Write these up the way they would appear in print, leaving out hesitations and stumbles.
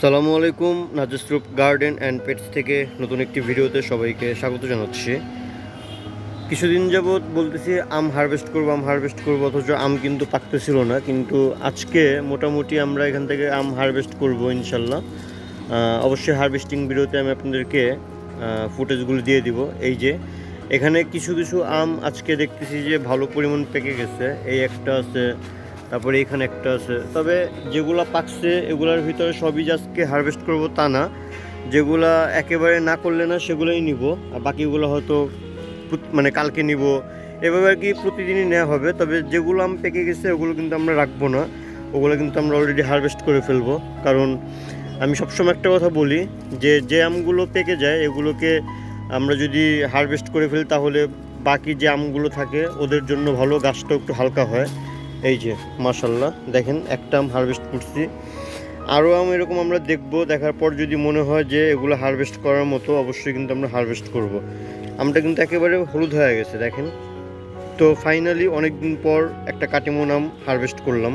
আসসালামু আলাইকুম। নাজেসরূপ garden and pets থেকে নতুন একটি ভিডিওতে সবাইকে স্বাগত জানাচ্ছি। কিছুদিন যাবৎ বলতেছি আম হারভেস্ট করব, অথচ আম কিন্তু পাকতেছিল না। কিন্তু আজকে মোটামুটি আমরা এখান থেকে আম হারভেস্ট করব ইনশাল্লাহ। অবশ্যই হারভেস্টিং ভিডিওতে আমি আপনাদেরকে ফুটেজগুলো দিয়ে দিব। এই যে এখানে কিছু কিছু আম আজকে দেখতেছি যে ভালো পরিমাণ পেকে গেছে। এই একটা আছে, তারপরে এখানে একটা আছে। তবে যেগুলো পাকছে এগুলোর ভিতরে সবই যে আজকে হারভেস্ট করব তা না। যেগুলা একেবারে না করলে না সেগুলোই নিব, আর বাকিগুলো হয়তো মানে কালকে নিব। এভাবে আর কি প্রতিদিনই নেওয়া হবে। তবে যেগুলো আম পেকে গেছে ওগুলো কিন্তু আমরা রাখবো না, ওগুলো কিন্তু আমরা অলরেডি হারভেস্ট করে ফেলবো। কারণ আমি সবসময় একটা কথা বলি যে যে আমগুলো পেকে যায় এগুলোকে আমরা যদি হারভেস্ট করে ফেলি তাহলে বাকি যে আমগুলো থাকে ওদের জন্য ভালো, গাছটাও একটু হালকা হয়। এই যে মাশাল্লাহ দেখেন একটা আম হারভেস্ট করছি। আরও আম এরকম আমরা দেখব, দেখার পর যদি মনে হয় যে এগুলো হারভেস্ট করার মতো অবশ্যই কিন্তু আমরা হারভেস্ট করব। আমটা কিন্তু একেবারে হলুদ হয়ে গেছে দেখেন। তো ফাইনালি অনেক দিন পর একটা কাটিমন আম হারভেস্ট করলাম।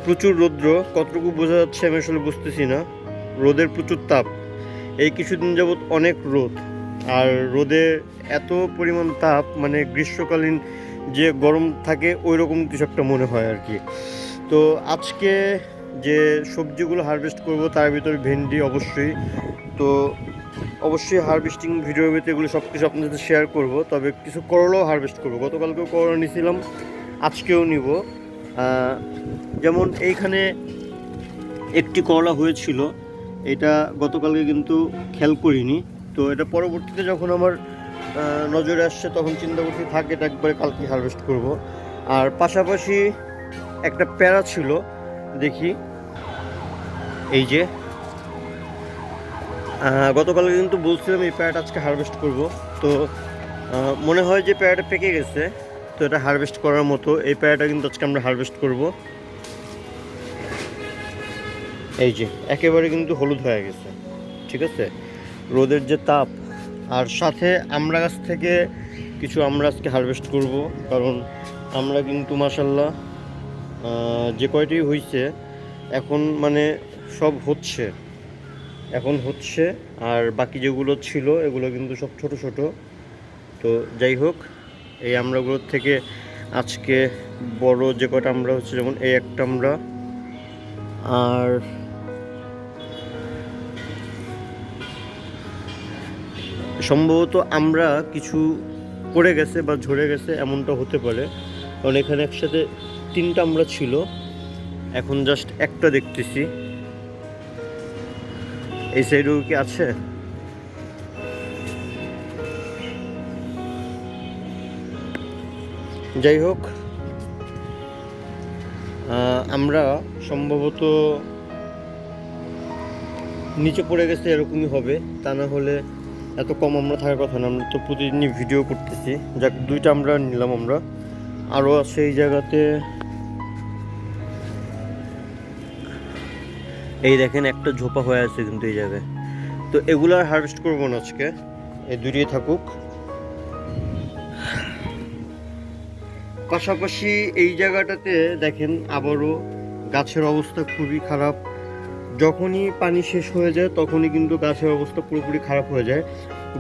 প্রচুর রৌদ্র, কতটুকু বোঝা যাচ্ছে আমি আসলে বুঝতেছি না। রোদের প্রচুর তাপ, এই কিছুদিন যাবৎ অনেক রোদ। আর রোদে এত পরিমাণ তাপ, মানে গ্রীষ্মকালীন যে গরম থাকে ওই রকম কিছু একটা মনে হয় আর কি। তো আজকে যে সবজিগুলো হারভেস্ট করব তার ভিতরে ভেন্ডি অবশ্যই। তো অবশ্যই হারভেস্টিং ভিডিওর ভিতরে এগুলো সব কিছু আপনাদের সাথে শেয়ার করব। তবে কিছু করলাও হারভেস্ট করব, গতকালকেও করলা নিয়েছিলাম, আজকেও নিব। যেমন এইখানে একটি করলা হয়েছিল, এটা গতকালকে কিন্তু খেয়াল করিনি। তো এটা পরবর্তীতে যখন আমার নজরে আসছে তখন চিন্তা করছি থাক এটা একবারে কালকে হারভেস্ট করব। আর পাশাপাশি একটা প্যারা ছিল, দেখি এই যে গতকালকে কিন্তু বলছিলাম এই প্যারাটা আজকে হারভেস্ট করব। তো মনে হয় যে প্যারাটা পেকে গেছে, তো এটা হারভেস্ট করার মতো। এই প্যারাটা কিন্তু আজকে আমরা হারভেস্ট করব। এই যে একেবারে কিন্তু হলুদ হয়ে গেছে, ঠিক আছে, রোদের যে তাপ। আর সাথে আমরা গাছ থেকে কিছু আমরা আজকে হারভেস্ট করব। কারণ আমরা কিন্তু মাশাল্লাহ যে কয়টি হয়েছে এখন মানে সব হচ্ছে, এখন হচ্ছে। আর বাকি যেগুলো ছিল এগুলো কিন্তু সব ছোট ছোট। তো যাই হোক, এই আমড়াগুলোর থেকে আজকে বড় যে কয়টা আমরা হচ্ছে, যেমন এই একটা আমরা, আর সম্ভবত আমরা কিছু পড়ে গেছে বা ঝরে গেছে এমনটা হতে পারে। কারণ এখানে একসাথে তিনটা আমরা ছিল, এখন জাস্ট একটা দেখতেছি। এই সাইডেও কি আছে? যাই হোক, আমরা সম্ভবত নিচে পড়ে গেছে এরকমই হবে, তা না হলে এত কম আমরা থাকার কথা না। আমরা তো প্রতিদিনই ভিডিও করতেছি। যাক, দুইটা আমরা নিলাম আমরা, আরও আছে এই জায়গাতে। এই দেখেন একটা ঝোপা হয়ে আছে কিন্তু এই জায়গায়। তো এগুলো আর হারভেস্ট করবো না আজকে, এই দুইটাই থাকুক। পাশাপাশি এই জায়গাটাতে দেখেন আবারও গাছের অবস্থা খুবই খারাপ। যখনই পানি শেষ হয়ে যায় তখনই কিন্তু গাছের অবস্থা পুরোপুরি খারাপ হয়ে যায়।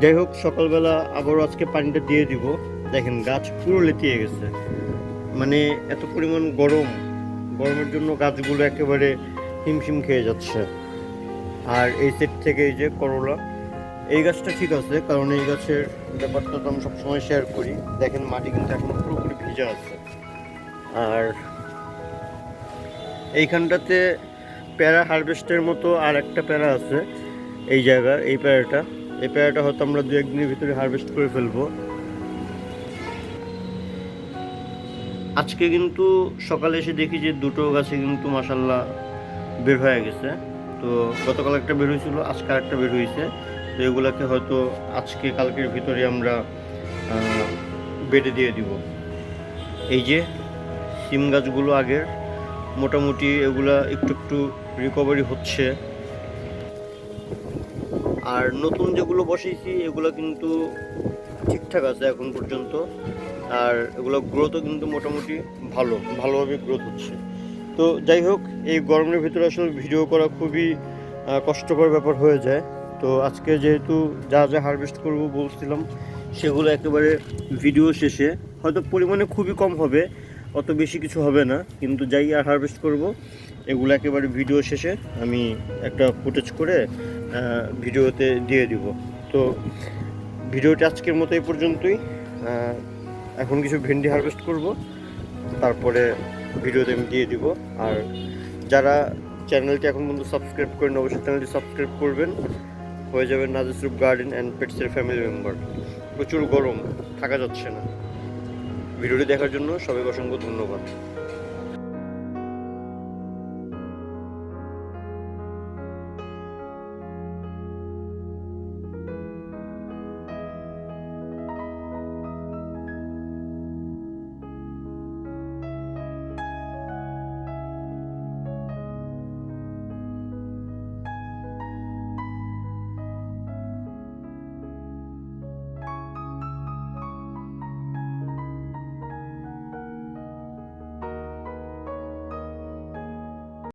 যাই হোক, সকালবেলা আবারও আজকে পানিটা দিয়ে দিব। দেখেন গাছ পুরো লেতিয়ে গেছে, মানে এত পরিমাণ গরম, গরমের জন্য গাছগুলো একেবারে হিমশিম খেয়ে যাচ্ছে। আর এই সেট থেকে এই যে করলা, এই গাছটা ঠিক আছে, কারণ এই গাছের ব্যাপারটা তো আমি সবসময় শেয়ার করি। দেখেন মাটি কিন্তু এখন পুরোপুরি ভিজা আছে। আর এইখানটাতে প্যারা হারভেস্টের মতো আর একটা প্যারা আছে এই জায়গার, এই প্যারাটা হয়তো আমরা দু একদিনের ভিতরে হারভেস্ট করে ফেলবো। আজকে কিন্তু সকালে এসে দেখি যে দুটো গাছে কিন্তু মাশাল্লাহ বের হয়ে গেছে। তো গতকাল একটা বের হয়েছিল, আজকে একটা বের হয়েছে। তো এগুলাকে হয়তো আজকে কালকের ভিতরে আমরা বেডে দিয়ে দিব। এই যে সিম গাছগুলো আগের মোটামুটি এগুলা একটু একটু রিকভারি হচ্ছে। আর নতুন যেগুলো বসিয়েছি এগুলো কিন্তু ঠিকঠাক আছে এখন পর্যন্ত। আর এগুলো গ্রোথও কিন্তু মোটামুটি ভালোভাবে গ্রোথ হচ্ছে। তো যাই হোক, এই গরমের ভিতরে আসলে ভিডিও করা খুবই কষ্টকর ব্যাপার হয়ে যায়। তো আজকে যেহেতু যা যা হারভেস্ট করব বলছিলাম সেগুলো একেবারে ভিডিও শেষে, হয়তো পরিমাণে খুবই কম হবে, অত বেশি কিছু হবে না, কিন্তু যাই আর হারভেস্ট করব এগুলো একেবারে ভিডিও শেষে আমি একটা ফুটেজ করে ভিডিওতে দিয়ে দিব। তো ভিডিওটি আজকের মতো এই পর্যন্তই। এখন কিছু ভেন্ডি হারভেস্ট করব, তারপরে ভিডিওতে আমি দিয়ে দিব। আর যারা চ্যানেলটি এখন পর্যন্ত সাবস্ক্রাইব করেন অবশ্যই চ্যানেলটি সাবস্ক্রাইব করবেন, হয়ে যাবেন নাজেসরূপ গার্ডেন অ্যান্ড পেটসের ফ্যামিলি মেম্বার। প্রচুর গরম, থাকা যাচ্ছে না। ভিডিওটি দেখার জন্য সবাইকে অসংখ্য ধন্যবাদ।